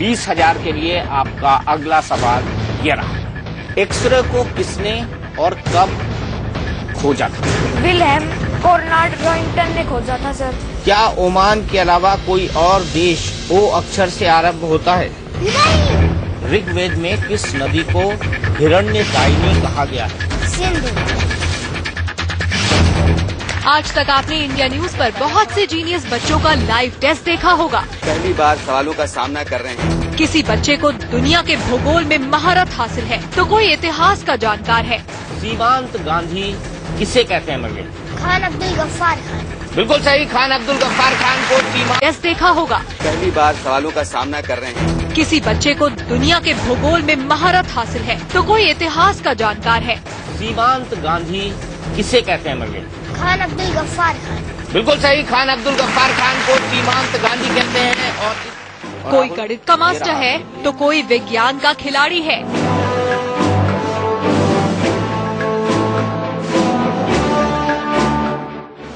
20,000 के लिए आपका अगला सवाल ये रहा। एक्सरे को किसने और कब खोजा था? विल्हेम कोर्नाड रॉइंगटन ने खोजा था सर। क्या ओमान के अलावा कोई और देश ओ अक्षर से आरंभ होता है? नहीं। ऋग्वेद में किस नदी को हिरण्यदायिनी कहा गया है? सिंधु। आज तक आपने इंडिया न्यूज पर बहुत से जीनियस बच्चों का लाइव टेस्ट देखा होगा। पहली बार सवालों का सामना कर रहे हैं। किसी बच्चे को दुनिया के भूगोल में महारत हासिल है तो कोई इतिहास का जानकार है। सीमांत गांधी किसे कहते हैं मर्गे? खान अब्दुल गफ्फार खान। बिल्कुल सही, खान अब्दुल गफ्फार खान को सीमांत टेस्ट देखा होगा। पहली बार सवालों का सामना कर रहे हैं। किसी बच्चे को दुनिया के भूगोल में महारत हासिल है तो कोई इतिहास का जानकार है। सीमांत गांधी किसे कहते हैं मर्गे? खान अब्दुल गफ्फार खान। बिल्कुल सही, खान अब्दुल गफ्फार खान को सीमांत गांधी कहते हैं। और कोई गणित का मास्टर है तो कोई विज्ञान का खिलाड़ी है।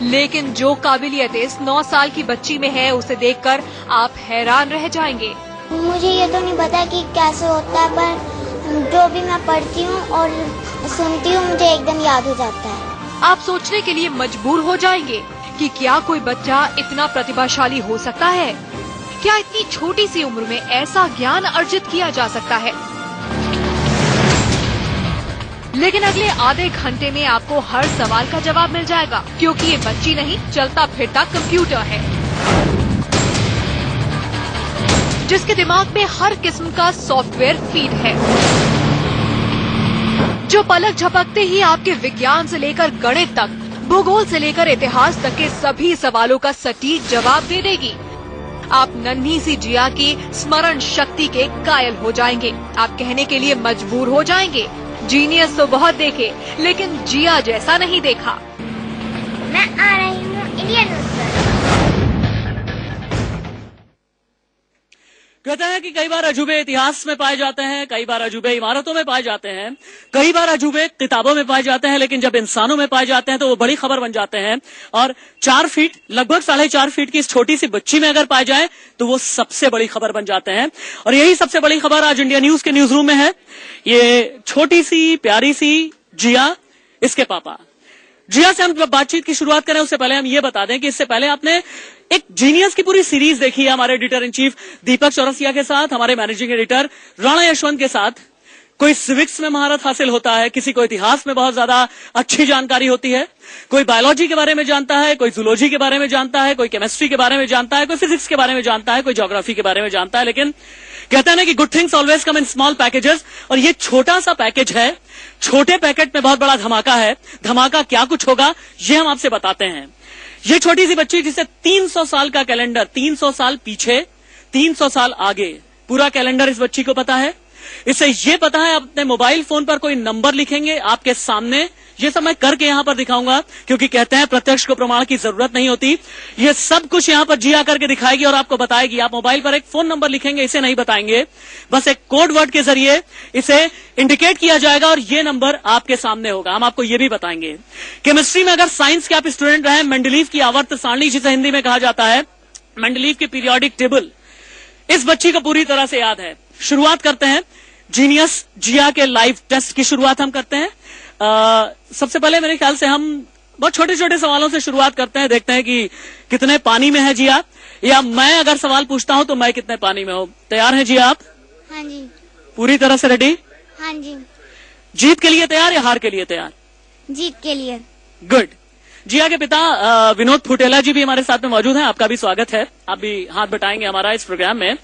लेकिन जो काबिलियत इस 9 साल की बच्ची में है उसे देखकर आप हैरान रह जाएंगे। मुझे ये तो नहीं पता कि कैसे होता है, पर जो भी मैं पढ़ती हूँ और सुनती हूँ मुझे एकदम याद हो जाता है। आप सोचने के लिए मजबूर हो जाएंगे कि क्या कोई बच्चा इतना प्रतिभाशाली हो सकता है? क्या इतनी छोटी सी उम्र में ऐसा ज्ञान अर्जित किया जा सकता है? लेकिन अगले आधे घंटे में आपको हर सवाल का जवाब मिल जाएगा, क्योंकि ये बच्ची नहीं चलता फिरता कंप्यूटर है जिसके दिमाग में हर किस्म का सॉफ्टवेयर फीड है, जो पलक झपकते ही आपके विज्ञान से लेकर गणित तक, भूगोल से लेकर इतिहास तक के सभी सवालों का सटीक जवाब दे देगी। आप नन्ही सी जिया की स्मरण शक्ति के कायल हो जाएंगे। आप कहने के लिए मजबूर हो जाएंगे, जीनियस तो बहुत देखे लेकिन जिया जैसा नहीं देखा। मैं आ रही हूँ इंडियन न्यूज पर। कहते हैं कि कई बार अजूबे इतिहास में पाए जाते हैं, कई बार अजूबे इमारतों में पाए जाते हैं, कई बार अजूबे किताबों में पाए जाते हैं, लेकिन जब इंसानों में पाए जाते हैं तो वो बड़ी खबर बन जाते हैं। और 4 फीट, लगभग 4.5 फीट की इस छोटी सी बच्ची में अगर पाए जाए तो वो सबसे बड़ी खबर बन जाते हैं। और यही सबसे बड़ी खबर आज इंडिया न्यूज के न्यूज रूम में है। ये छोटी सी प्यारी सी जिया, इसके पापा। जिया से हम जब बातचीत की शुरुआत करें उससे पहले हम ये बता दें कि इससे पहले आपने एक जीनियस की पूरी सीरीज देखी है हमारे एडिटर इन चीफ दीपक चौरसिया के साथ, हमारे मैनेजिंग एडिटर राणा यशवंत के साथ। कोई सिविक्स में महारत हासिल होता है, किसी को इतिहास में बहुत ज्यादा अच्छी जानकारी होती है, कोई बायोलॉजी के बारे में जानता है, कोई जूलॉजी के बारे में जानता है, कोई केमिस्ट्री के बारे में जानता है, कोई फिजिक्स के बारे में जानता है, कोई ज्योग्राफी के बारे में जानता है। लेकिन कहते हैं ना कि good things always come in small packages, और ये छोटा सा पैकेज है। छोटे पैकेट में बहुत बड़ा धमाका है। धमाका क्या कुछ होगा ये हम आपसे बताते हैं। ये छोटी सी बच्ची जिसे 300 साल का कैलेंडर, 300 साल पीछे, 300 साल आगे, पूरा कैलेंडर इस बच्ची को पता है। इसे ये पता है अपने मोबाइल फोन पर कोई नंबर लिखेंगे आपके सामने, ये सब मैं करके यहां पर दिखाऊंगा, क्योंकि कहते हैं प्रत्यक्ष को प्रमाण की जरूरत नहीं होती। ये सब कुछ यहां पर जिया करके दिखाएगी और आपको बताएगी। आप मोबाइल पर एक फोन नंबर लिखेंगे, इसे नहीं बताएंगे, बस एक कोड वर्ड के जरिए इसे इंडिकेट किया जाएगा और ये नंबर आपके सामने होगा। हम आपको ये भी बताएंगे। केमिस्ट्री में अगर साइंस के आप स्टूडेंट रहे, मेंडलीव की आवर्त सारणी जिसे हिंदी में कहा जाता है, मेंडलीव की पीरियोडिक टेबल इस बच्ची को पूरी तरह से याद है। शुरुआत करते हैं जीनियस जिया के लाइव टेस्ट की शुरुआत हम करते हैं। सबसे पहले मेरे ख्याल से हम बहुत छोटे छोटे सवालों से शुरुआत करते हैं, देखते हैं कि कितने पानी में है जिया, या मैं अगर सवाल पूछता हूं तो मैं कितने पानी में हूं। तैयार हैं जिया आप? हाँ जी। पूरी तरह से रेडी? हाँ जी। जीत के लिए तैयार या हार के लिए तैयार? जीत के लिए। गुड। जिया के पिता विनोद फुटेला जी भी हमारे साथ में मौजूद हैं। आपका भी स्वागत है, आप भी हाथ बटाएंगे हमारा इस प्रोग्राम में।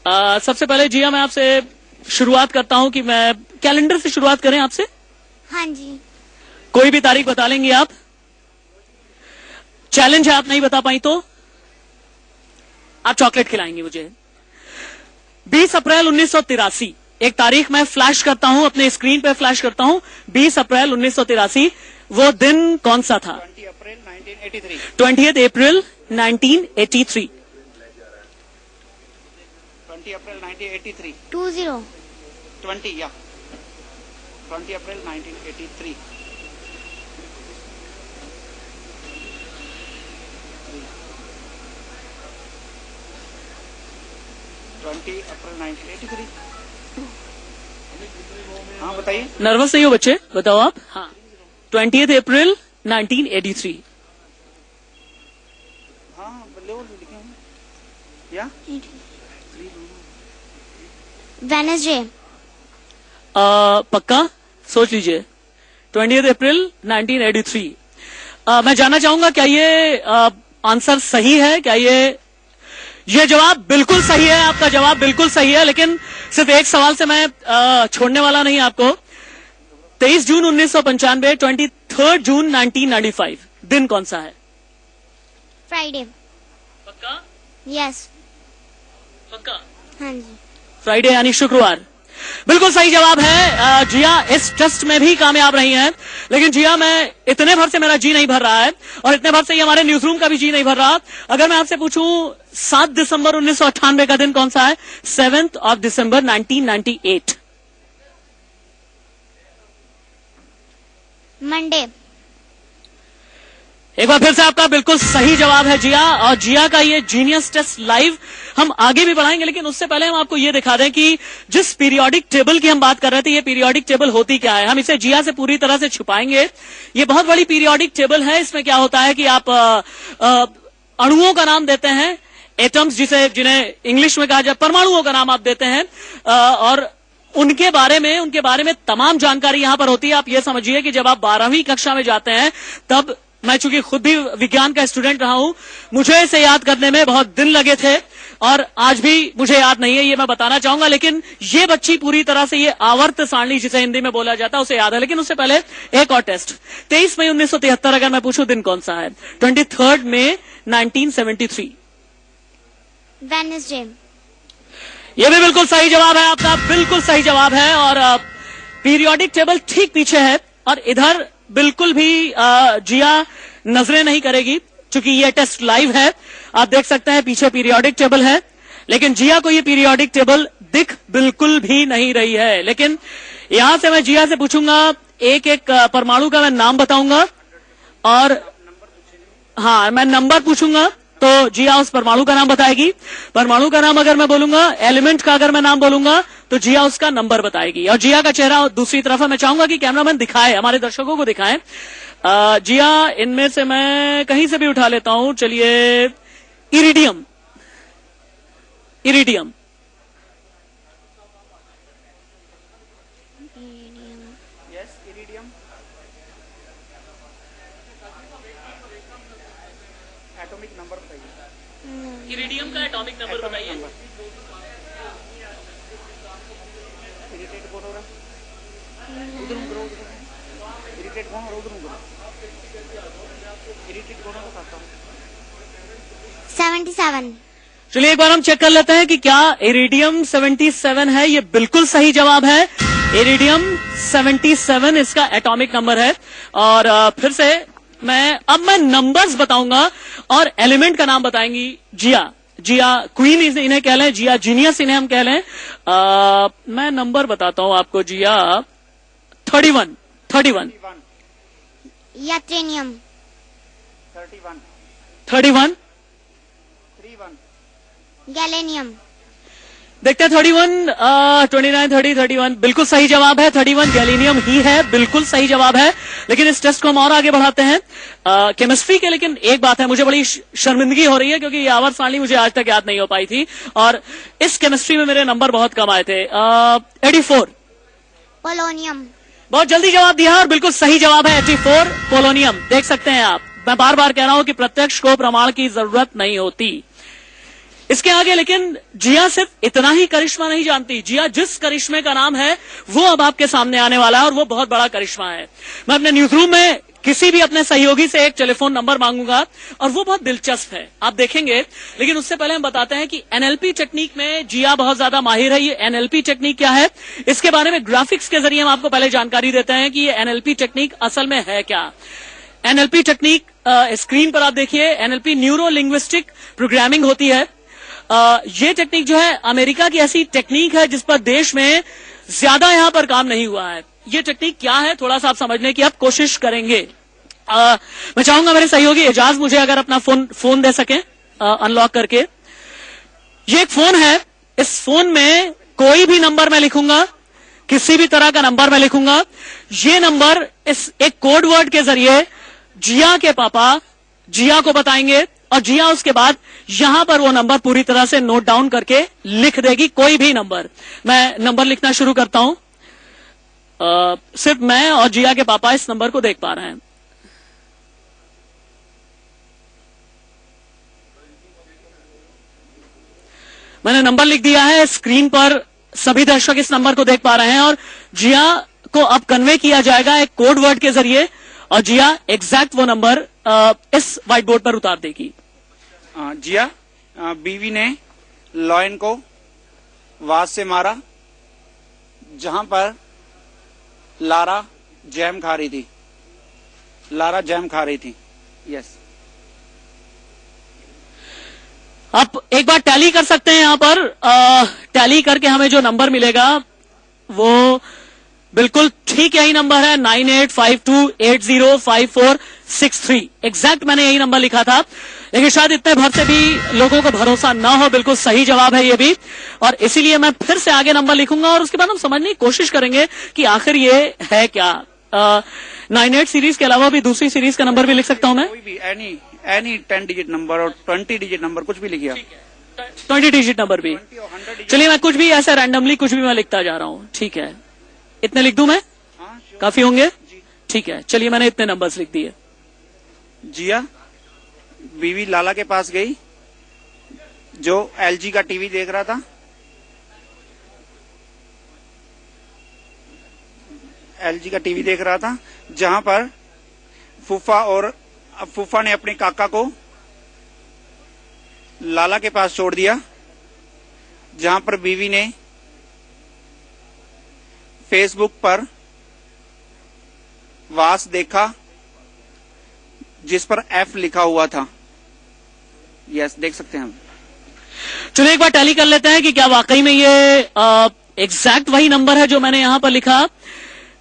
सबसे पहले जिया मैं आपसे शुरुआत करता हूं कि मैं कैलेंडर से शुरुआत करें आपसे? हाँ जी। कोई भी तारीख बता लेंगी आप? चैलेंज है, आप नहीं बता पाई तो आप चॉकलेट खिलाएंगी मुझे। 20 अप्रैल 1983 एक तारीख मैं फ्लैश करता हूं, अपने स्क्रीन पे फ्लैश करता हूं। 20 अप्रैल 1983 वो दिन कौन सा था? 20 अप्रैल 1983। 20 अप्रैल 1983। 20 अप्रैल 1983। 20 या 20 अप्रैल 1983। 20 अप्रैल 1983। हाँ बताइए। नर्वस नहीं हो बच्चे, बताओ आप। हाँ, 20 अप्रैल 1983। हाँ लिखे हैं या वेडनेसडे। पक्का सोच लीजिए। 20 अप्रैल 1983। मैं जानना चाहूंगा क्या ये आंसर सही है? क्या ये जवाब बिल्कुल सही है? आपका जवाब बिल्कुल सही है, लेकिन सिर्फ एक सवाल से मैं छोड़ने वाला नहीं आपको। 23 जून 1995, 23 जून 1995 दिन कौन सा है? फ्राइडे। पक्का? यस। पक्का? हाँ जी। फ्राइडे यानी शुक्रवार। बिल्कुल सही जवाब है। जिया इस टेस्ट में भी कामयाब रही हैं, लेकिन जिया मैं इतने भर से मेरा जी नहीं भर रहा है और इतने भर से ही हमारे न्यूज रूम का भी जी नहीं भर रहा। अगर मैं आपसे पूछूं 7 दिसंबर 1998 का दिन कौन सा है? 7th of December 1998। मंडे। एक बार फिर से आपका बिल्कुल सही जवाब है जिया, और जिया का ये जीनियस टेस्ट लाइव हम आगे भी बढ़ाएंगे, लेकिन उससे पहले हम आपको ये दिखा दें कि जिस पीरियोडिक टेबल की हम बात कर रहे थे, ये पीरियोडिक टेबल होती क्या है। हम इसे जिया से पूरी तरह से छुपाएंगे। ये बहुत बड़ी पीरियोडिक टेबल है। इसमें क्या होता है कि आप अणुओं का नाम देते हैं, एटम्स जिन्हें इंग्लिश में कहा जाए, परमाणुओं का नाम आप देते हैं, और उनके बारे में तमाम जानकारी यहां पर होती है। आप ये समझिए कि जब आप 12वीं कक्षा में जाते हैं, तब मैं चूंकि खुद भी विज्ञान का स्टूडेंट रहा हूं, मुझे इसे याद करने में बहुत दिन लगे थे और आज भी मुझे याद नहीं है, ये मैं बताना चाहूंगा। लेकिन ये बच्ची पूरी तरह से ये आवर्त सारणी जिसे हिंदी में बोला जाता है उसे याद है। लेकिन उससे पहले एक और टेस्ट। 23 मई 1973 अगर मैं पूछूं दिन कौन सा है? 23 मई 1973। वेडनेसडे। ये भी बिल्कुल सही जवाब है आपका, बिल्कुल सही जवाब है। और पीरियोडिक टेबल ठीक पीछे है और इधर बिल्कुल भी जिया नजरें नहीं करेगी, क्योंकि ये टेस्ट लाइव है। आप देख सकते हैं पीछे पीरियोडिक टेबल है, लेकिन जिया को ये पीरियोडिक टेबल दिख बिल्कुल भी नहीं रही है। लेकिन यहां से मैं जिया से पूछूंगा, एक एक परमाणु का मैं नाम बताऊंगा और हाँ मैं नंबर पूछूंगा तो जिया उस परमाणु का नाम बताएगी। परमाणु का नाम अगर मैं बोलूंगा, एलिमेंट का अगर मैं नाम बोलूंगा, तो जिया उसका नंबर बताएगी। और जिया का चेहरा दूसरी तरफ है। मैं चाहूंगा कि कैमरामैन दिखाए, हमारे दर्शकों को दिखाएं। जिया इनमें से मैं कहीं से भी उठा लेता हूं। चलिए, iridium. Iridium yes, iridium. Atomic number बताइए। इरिडियम का एटॉमिक नंबर बताइए। इरिटेट कौन हो रहा है? उधर करो, इरिटेट कौन हो रहा है? उधर करो। इरिटेट कौन हो रहा है? 77। चलिए एक बार हम चेक कर लेते हैं कि क्या इरिडियम 77 है। ये बिल्कुल सही जवाब है। इरिडियम 77 इसका एटॉमिक नंबर है। और फिर से मैं नंबर्स बताऊंगा और एलिमेंट का नाम बताएंगी जिया। जिया क्वीन इन्हें कह लें, जिया जीनियस इन्हें हम कह लें। मैं नंबर बताता हूं आपको। जिया 31। यात्रेनियम। 31। गैलेनियम। देखते हैं 31, 29, 30, 31 बिल्कुल सही जवाब है। 31 गैलीनियम ही है, बिल्कुल सही जवाब है। लेकिन इस टेस्ट को हम और आगे बढ़ाते हैं केमिस्ट्री के। लेकिन एक बात है, मुझे बड़ी शर्मिंदगी हो रही है क्योंकि ये आवर्त सारणी मुझे आज तक याद नहीं हो पाई थी और इस केमिस्ट्री में मेरे नंबर बहुत कम आए थे। 84 पोलोनियम। बहुत जल्दी जवाब दिया और बिल्कुल सही जवाब है 84 पोलोनियम। देख सकते हैं आप, मैं बार बार कह रहा हूं कि प्रत्यक्ष को प्रमाण की जरूरत नहीं होती। इसके आगे लेकिन जिया सिर्फ इतना ही करिश्मा नहीं जानती। जिया जिस करिश्मे का नाम है वो अब आपके सामने आने वाला है और वो बहुत बड़ा करिश्मा है। मैं अपने न्यूज रूम में किसी भी अपने सहयोगी से एक टेलीफोन नंबर मांगूंगा और वो बहुत दिलचस्प है, आप देखेंगे। लेकिन उससे पहले हम बताते हैं कि एनएलपी टेक्निक में जिया बहुत ज्यादा माहिर है। ये एनएलपी टेक्निक क्या है, इसके बारे में ग्राफिक्स के जरिए हम आपको पहले जानकारी देते हैं कि ये एनएलपी टेक्निक असल में है क्या। एनएलपी टेक्निक स्क्रीन पर आप देखिए, एनएलपी न्यूरो लिंग्विस्टिक प्रोग्रामिंग होती है। ये टेक्निक जो है अमेरिका की ऐसी टेक्निक है जिस पर देश में ज्यादा यहां पर काम नहीं हुआ है। ये टेक्निक क्या है थोड़ा सा आप समझने की आप कोशिश करेंगे। मैं चाहूंगा मेरे सहयोगी एजाज मुझे अगर अपना फोन दे सकें अनलॉक करके। ये एक फोन है इस फोन में कोई भी नंबर मैं लिखूंगा, किसी भी तरह का नंबर मैं लिखूंगा, ये नंबर इस एक कोड वर्ड के जरिए जिया के पापा जिया को बताएंगे और जिया उसके बाद यहां पर वो नंबर पूरी तरह से नोट डाउन करके लिख देगी, कोई भी नंबर। मैं नंबर लिखना शुरू करता हूं। सिर्फ मैं और जिया के पापा इस नंबर को देख पा रहे हैं। मैंने नंबर लिख दिया है, स्क्रीन पर सभी दर्शक इस नंबर को देख पा रहे हैं और जिया को अब कन्वे किया जाएगा एक कोड वर्ड के जरिए और जिया एग्जैक्ट वो नंबर इस व्हाइट बोर्ड पर उतार देगी। जिया, बीवी ने लॉयन को वास से मारा जहां पर लारा जैम खा रही थी। लारा जैम खा रही थी। यस। आप एक बार टैली कर सकते हैं यहां पर। टैली करके हमें जो नंबर मिलेगा वो बिल्कुल ठीक यही नंबर है, 9852805463। एग्जैक्ट मैंने यही नंबर लिखा था, लेकिन शायद इतने भर से भी लोगों को भरोसा ना हो। बिल्कुल सही जवाब है ये भी, और इसीलिए मैं फिर से आगे नंबर लिखूंगा और उसके बाद हम समझने की कोशिश करेंगे कि आखिर ये है क्या। 98 सीरीज के अलावा भी दूसरी सीरीज का नंबर भी लिख सकता हूं मैं। कोई भी एनी 10 डिजिट नंबर और 20 डिजिट नंबर कुछ भी लिखिए। 20 डिजिट नंबर भी। चलिए मैं कुछ भी ऐसे रैंडमली कुछ भी मैं लिखता जा रहा हूं। ठीक है, इतने लिख दूं मैं? काफी होंगे? ठीक है, चलिए मैंने इतने नंबर्स लिख दिए। जिया बीवी लाला के पास गई जो एलजी का टीवी देख रहा था। एलजी का टीवी देख रहा था जहां पर फूफा ने अपने काका को लाला के पास छोड़ दिया, जहां पर बीवी ने फेसबुक पर वास देखा जिस पर एफ लिखा हुआ था। यस, देख सकते हैं हम। चलिए एक बार टैली कर लेते हैं कि क्या वाकई में ये एग्जैक्ट वही नंबर है जो मैंने यहां पर लिखा।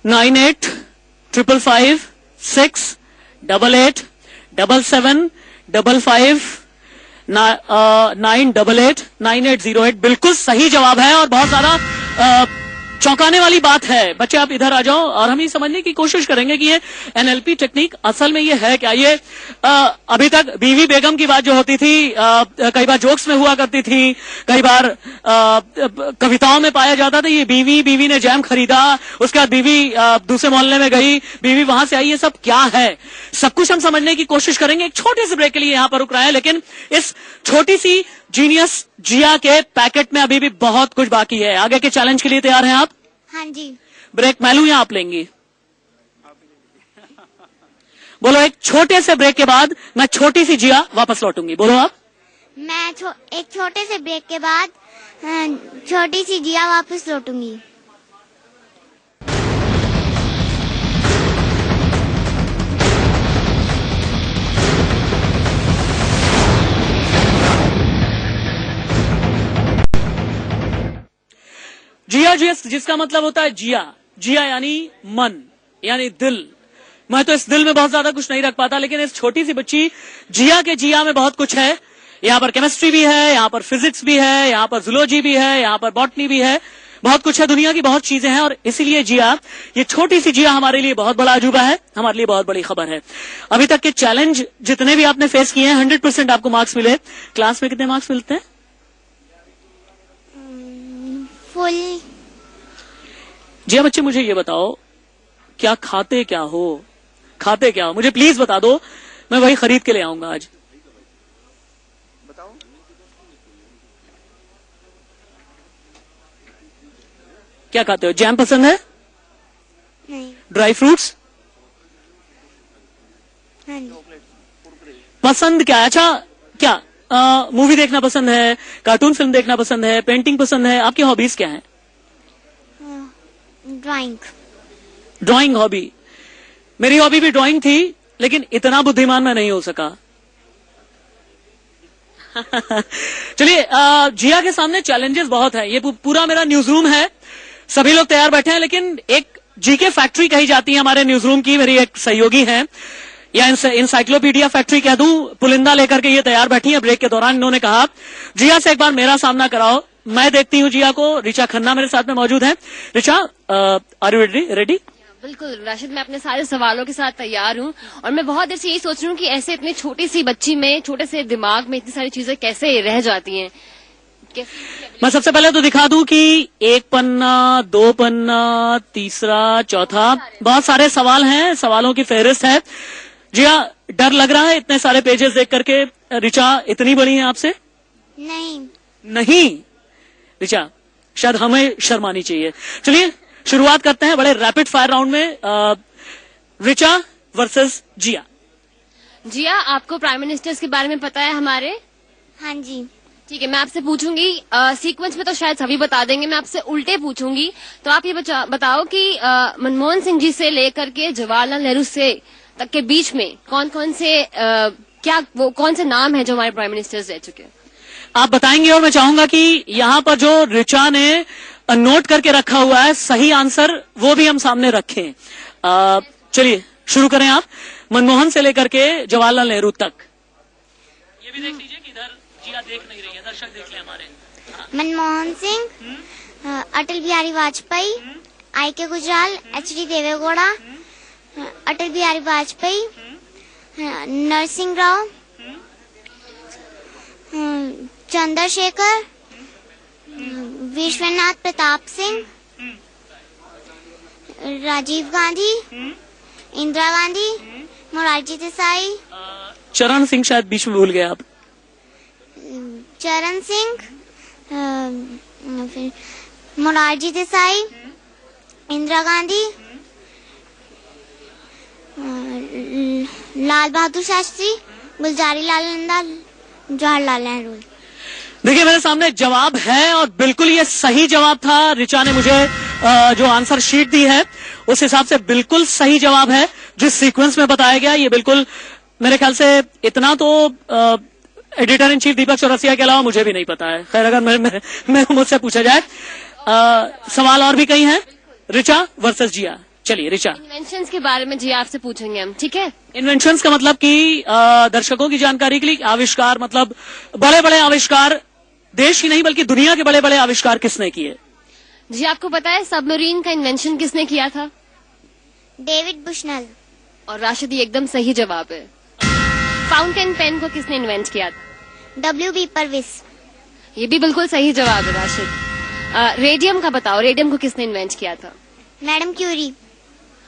9855675559889808 बिल्कुल सही जवाब है और बहुत ज्यादा चौंकाने वाली बात है। बच्चे आप इधर आ जाओ और हम ये समझने की कोशिश करेंगे कि ये एनएलपी टेक्निक असल में ये है क्या। ये अभी तक बीवी बेगम की बात जो होती थी कई बार जोक्स में हुआ करती थी, कई बार कविताओं में पाया जाता था। ये बीवी ने जैम खरीदा, उसके बाद बीवी दूसरे मोहल्ले में गई, बीवी वहां से आई, ये सब क्या है? सब कुछ हम समझने की कोशिश करेंगे। एक छोटे से ब्रेक के लिए यहां पर रुक रहा है, लेकिन इस छोटी सी जीनियस जिया के पैकेट में अभी भी बहुत कुछ बाकी है। आगे के चैलेंज के लिए तैयार हैं आप? हाँ जी। ब्रेक मैं लूं या आप लेंगी? बोलो। एक छोटे से ब्रेक के बाद मैं छोटी सी जिया वापस लौटूंगी। बोलो आप। मैं एक छोटे से ब्रेक के बाद छोटी सी जिया वापस लौटूंगी। जिया जिसका मतलब होता है जिया यानी मन, यानी दिल। मैं तो इस दिल में बहुत ज्यादा कुछ नहीं रख पाता, लेकिन इस छोटी सी बच्ची जिया के जिया में बहुत कुछ है। यहाँ पर केमिस्ट्री भी है, यहाँ पर फिजिक्स भी है, यहाँ पर जूलॉजी भी है, यहाँ पर बॉटनी भी है, बहुत कुछ है, दुनिया की बहुत चीजें हैं। और इसीलिए जिया, ये छोटी सी जिया हमारे लिए बहुत बड़ा अजूबा है, हमारे लिए बहुत बड़ी खबर है। अभी तक के चैलेंज जितने भी आपने फेस किए हैं 100% आपको मार्क्स मिले। क्लास में कितने मार्क्स मिलते हैं? फुल। जिया बच्चे मुझे ये बताओ, क्या खाते क्या हो? खाते क्या हो मुझे प्लीज बता दो, मैं वही खरीद के ले आऊंगा आज। बताओ। क्या खाते हो? जैम पसंद है? नहीं। ड्राई फ्रूट्स हाँ जी। पसंद क्या है? अच्छा, क्या मूवी देखना पसंद है, कार्टून फिल्म देखना पसंद है, पेंटिंग पसंद है? आपकी हॉबीज क्या है? Drawing hobby. मेरी हॉबी भी ड्राइंग थी, लेकिन इतना बुद्धिमान मैं नहीं हो सका। चलिए, जिया के सामने चैलेंजेस बहुत है। ये पूरा मेरा न्यूज रूम है, सभी लोग तैयार बैठे हैं, लेकिन एक जीके फैक्ट्री कही जाती है हमारे न्यूज रूम की। मेरी एक सहयोगी है, या इंसाइक्लोपीडिया फैक्ट्री कह दूं, पुलिंदा लेकर के ये तैयार बैठी है। ब्रेक के दौरान इन्होंने कहा, जिया से एक बार मेरा सामना कराओ, मैं देखती हूँ जिया को। ऋचा खन्ना मेरे साथ में मौजूद है। Richa, are you ready? बिल्कुल राशिद, मैं अपने सारे सवालों के साथ तैयार हूँ और मैं बहुत देर से यही सोच रही हूँ कि ऐसे इतनी छोटी सी बच्ची में, छोटे से दिमाग में इतनी सारी चीजें कैसे रह जाती हैं। मैं सबसे पहले तो दिखा दूं कि 1 पन्ना, 2 पन्ना, तीसरा, चौथा, बहुत सारे सवाल हैं, सवालों की फहरिस्त है। जिया, डर लग रहा है इतने सारे पेजेस देख करके? ऋचा इतनी बड़ी है आपसे? नहीं ऋचा, शायद हमें शर्मानी चाहिए। चलिए शुरुआत करते हैं बड़े रैपिड फायर राउंड में। ऋचा वर्सेस जिया। जिया, आपको प्राइम मिनिस्टर्स के बारे में पता है हमारे? हाँ जी। ठीक है, मैं आपसे पूछूंगी, सीक्वेंस में तो शायद सभी बता देंगे, मैं आपसे उल्टे पूछूंगी। तो आप ये बताओ कि मनमोहन सिंह जी से लेकर के जवाहरलाल नेहरू से तक के बीच में कौन कौन से नाम है जो हमारे प्राइम मिनिस्टर्स रह चुके हैं? आप बताएंगे और मैं चाहूंगा कि यहाँ पर जो ऋचा ने नोट करके रखा हुआ है सही आंसर वो भी हम सामने रखें। चलिए शुरू करें आप। मनमोहन से लेकर के जवाहरलाल नेहरू तक। ये भी देख लीजिए कि इधर जिया देख नहीं रही है, दर्शक देख ले हमारे। मनमोहन सिंह, अटल बिहारी वाजपेयी, आई.के. गुजराल, एच.डी. देवेगौड़ा, अटल बिहारी वाजपेयी, नरसिंह राव, चंद्रशेखर, विश्वनाथ प्रताप सिंह, राजीव गांधी, इंदिरा गांधी, मोरारजी देसाई, चरण सिंह शायद बीच में भूल गए आप। चरण सिंह, फिर मोरारजी देसाई, इंदिरा गांधी, लाल बहादुर शास्त्री, गुलजारी लाल नंदा, जवाहरलाल नेहरू। देखिए मेरे सामने जवाब है और बिल्कुल ये सही जवाब था। ऋचा ने मुझे जो आंसर शीट दी है उस हिसाब से बिल्कुल सही जवाब है जिस सीक्वेंस में बताया गया। ये बिल्कुल मेरे ख्याल से इतना तो एडिटर इन चीफ दीपक चौरसिया के अलावा मुझे भी नहीं पता है। खैर अगर मैं मुझसे पूछा जाए। सवाल और भी कई हैं। ऋचा वर्सेस जिया। चलिए ऋचा। इन्वेंशंस के बारे में जिया आपसे पूछेंगे हम, ठीक है? इन्वेंशंस का मतलब कि दर्शकों की जानकारी के लिए आविष्कार, मतलब बड़े बड़े आविष्कार, देश ही नहीं बल्कि दुनिया के बड़े बड़े आविष्कार किसने किए? जी, आपको पता है सबमरीन का इन्वेंशन किसने किया था? डेविड बुशनल। और राशिद, ये एकदम सही जवाब है। फाउंटेन पेन को किसने इन्वेंट किया था? W.B. परविस। ये भी बिल्कुल सही जवाब है राशिद। रेडियम का बताओ, रेडियम को किसने इन्वेंट किया था? Madam Curie.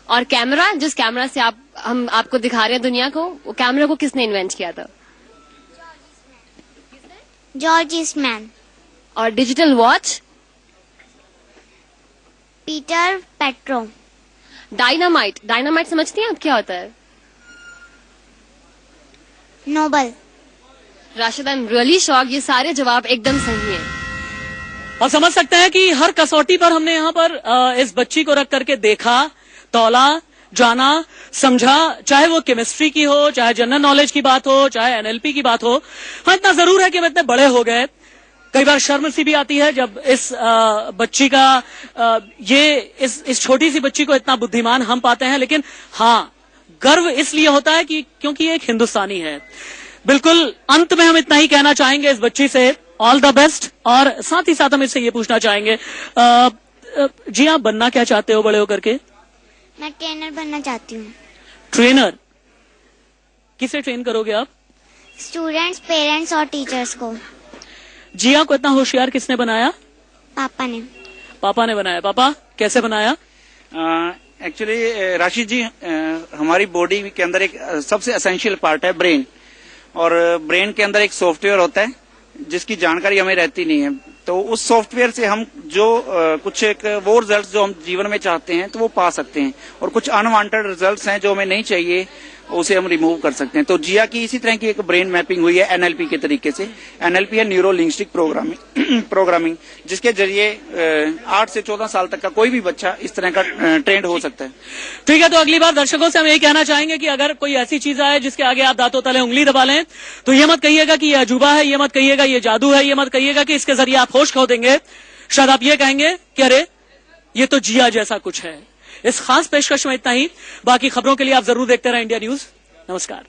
और कैमरा, जिस कैमरा से हम आपको दिखा रहे हैं दुनिया को, वो कैमरा को किसने इन्वेंट किया था? George Eastman. और digital watch? Peter Petro. Dynamite, dynamite समझती हैं आप क्या होता है? Nobel. Rashid, I am really shock, ये सारे जवाब एकदम सही हैं। और समझ सकते हैं कि हर कसौटी पर हमने यहाँ पर इस बच्ची को रख करके देखा, तौला, जाना, समझा, चाहे वो केमिस्ट्री की हो, चाहे जनरल नॉलेज की बात हो, चाहे एनएलपी की बात हो। हाँ, इतना जरूर है कि हम इतने बड़े हो गए, कई बार शर्म सी भी आती है जब इस बच्ची का इस छोटी सी बच्ची को इतना बुद्धिमान हम पाते हैं। लेकिन हाँ, गर्व इसलिए होता है कि क्योंकि ये एक हिंदुस्तानी है। बिल्कुल अंत में हम इतना ही कहना चाहेंगे इस बच्ची से, ऑल द बेस्ट। और साथ ही साथ हम इससे ये पूछना चाहेंगे, जी आप बनना क्या चाहते हो बड़े होकर के? मैं ट्रेनर बनना चाहती हूँ। ट्रेनर? किसे ट्रेन करोगे आप? स्टूडेंट्स, पेरेंट्स और टीचर्स को। जिया को इतना होशियार किसने बनाया? पापा ने। पापा ने बनाया। पापा कैसे बनाया? एक्चुअली राशिद जी, हमारी बॉडी के अंदर एक सबसे एसेंशियल पार्ट है ब्रेन, और ब्रेन के अंदर एक सॉफ्टवेयर होता है जिसकी जानकारी हमें रहती नहीं है। तो उस सॉफ्टवेयर से हम जो कुछ एक वो रिजल्ट्स जो हम जीवन में चाहते हैं तो वो पा सकते हैं, और कुछ अनवांटेड रिजल्ट्स हैं जो हमें नहीं चाहिए उसे हम रिमूव कर सकते हैं। तो जिया की इसी तरह की एक ब्रेन मैपिंग हुई है एनएलपी के तरीके से। एनएलपी है न्यूरो लिंग्विस्टिक प्रोग्रामिंग, जिसके जरिए 8 से 14 साल तक का कोई भी बच्चा इस तरह का ट्रेंड हो सकता है। ठीक है, तो अगली बार दर्शकों से हम यही कहना चाहेंगे कि अगर कोई ऐसी चीज आए जिसके आगे आप दांतों तले उंगली दबा लें तो ये मत कहिएगा कि ये अजूबा है, ये मत कहिएगा ये जादू है, ये मत कहिएगा कि इसके जरिए आप होश खो देंगे। शायद आप ये कहेंगे कि अरे ये तो जिया जैसा कुछ है। इस खास पेशकश में इतना ही। बाकी खबरों के लिए आप जरूर देखते रहें इंडिया न्यूज। नमस्कार।